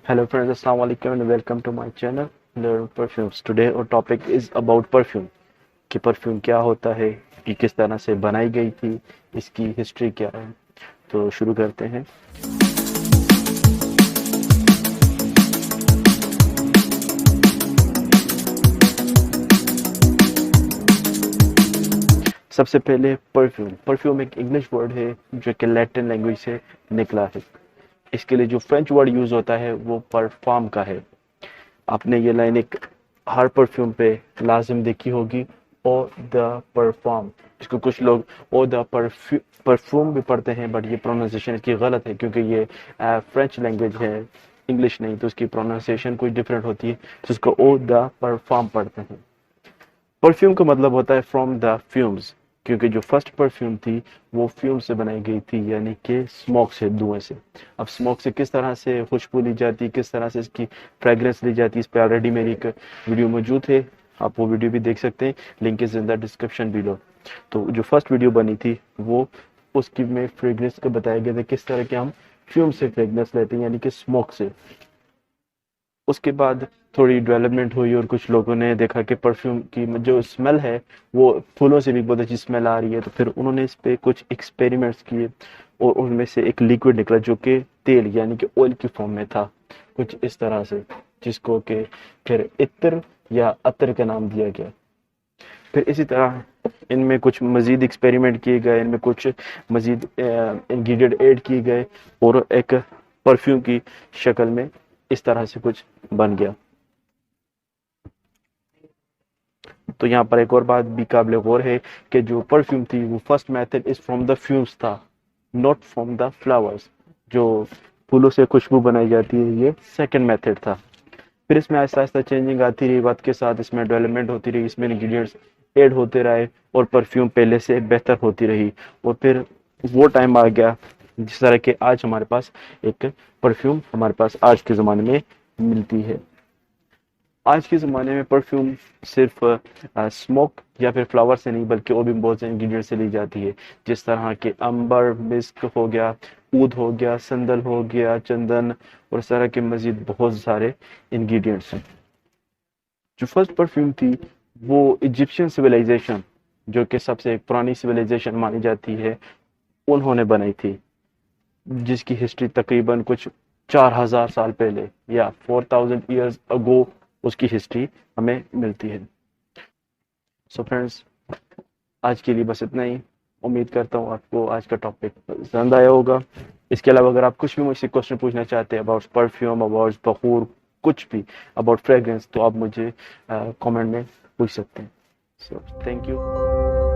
Hello friends, Assalamu alaikum and welcome to my channel Learn Perfumes. Today our topic is about perfume. कि perfume क्या होता है, कि किस तरह से बनाई गई थी, इसकी हिस्ट्री क्या है। तो शुरू करते हैं। सबसे पहले परफ्यूम एक इंग्लिश वर्ड है जो कि लैटिन लैंग्वेज से निकला है। इसके लिए जो फ्रेंच वर्ड यूज होता है वो परफॉर्म का है। आपने ये लाइन एक हर परफ्यूम पे लाजिम देखी होगी, ओ द परफॉर्म। इसको कुछ लोग ओ द परफ्यूम भी पढ़ते हैं, बट ये प्रोनाउंसिएशन इसकी गलत है क्योंकि ये फ्रेंच लैंग्वेज है, इंग्लिश नहीं, तो इसकी प्रोनाउंसिएशन कुछ डिफरेंट होती है, तो इसको ओ द परफॉर्म पढ़ते हैं। परफ्यूम का मतलब होता है फ्रॉम द फ्यूम्स, क्योंकि जो फर्स्ट परफ्यूम थी वो फ्यूम से बनाई गई थी, यानी कि स्मोक से, धुएं से। अब स्मोक से किस तरह से खुशबू ली जाती, किस तरह से इसकी फ्रेग्रेंस ली जाती, इस पर ऑलरेडी मेरी एक वीडियो मौजूद है, आप वो वीडियो भी देख सकते हैं, link is in the description below. तो जो फर्स्ट वीडियो बनी थी वो उसकी में फ्रेग्रेंस को बताया गया था किस तरह के हम फ्यूम से फ्रेग्रेंस लेते हैं, यानी कि स्मोक से। उसके बाद थोड़ी डेवलपमेंट हुई और कुछ लोगों ने देखा कि परफ्यूम की जो स्मेल है वो फूलों से भी बहुत अच्छी स्मेल आ रही है, तो फिर उन्होंने इस पे कुछ एक्सपेरिमेंट्स किए और उनमें से एक लिक्विड निकला जो कि तेल यानी कि ऑयल की फॉर्म में था, कुछ इस तरह से, जिसको कि फिर इत्र या अतर का नाम दिया गया। फिर इसी तरह इनमें कुछ मजीद एक्सपेरिमेंट किए गए, इनमें कुछ मजीद इंग्रेडिएंट ऐड किए गए और एक परफ्यूम की शक्ल में इस तरह से कुछ बन गया। तो यहाँ पर एक और बात भी काबिल गौर है कि जो परफ्यूम थी वो first method is from the fumes था, नॉट फ्रॉम द फ्लावर्स। जो फूलों से खुशबू बनाई जाती है ये सेकंड मेथड था। फिर इसमें आहिस्ता आहिस्ता चेंजिंग आती रही, वक्त के साथ इसमें डेवलपमेंट होती रही, इसमें इंग्रेडिएंट्स ऐड होते रहे और परफ्यूम पहले से बेहतर होती रही। और फिर वो टाइम आ गया जिस तरह के आज हमारे पास एक परफ्यूम हमारे पास आज के ज़माने में मिलती है। आज के ज़माने में परफ्यूम सिर्फ स्मोक या फिर फ्लावर से नहीं बल्कि और भी बहुत से इंग्रेडिएंट से ली जाती है, जिस तरह के अंबर, मिस्क हो गया, ऊद हो गया, संदल हो गया, चंदन और इस तरह के मजीद बहुत सारे इंग्रेडिएंट्स हैं। जो फर्स्ट परफ्यूम थी वो इजिप्शियन सिविलाइजेशन, जो कि सबसे पुरानी सिविलाइजेशन मानी जाती है, उन्होंने बनाई थी, जिसकी हिस्ट्री तकरीबन कुछ 4000 साल पहले या 4000 ईयर्स अगो उसकी हिस्ट्री हमें मिलती है। सो फ्रेंड्स, आज के लिए बस इतना ही। उम्मीद करता हूँ आपको आज का टॉपिक पसंद आया होगा। इसके अलावा अगर आप कुछ भी मुझसे क्वेश्चन पूछना चाहते हैं अबाउट परफ्यूम, अबाउट बखूर, कुछ भी अबाउट फ्रेग्रेंस, तो आप मुझे कमेंट में पूछ सकते हैं। So thank you.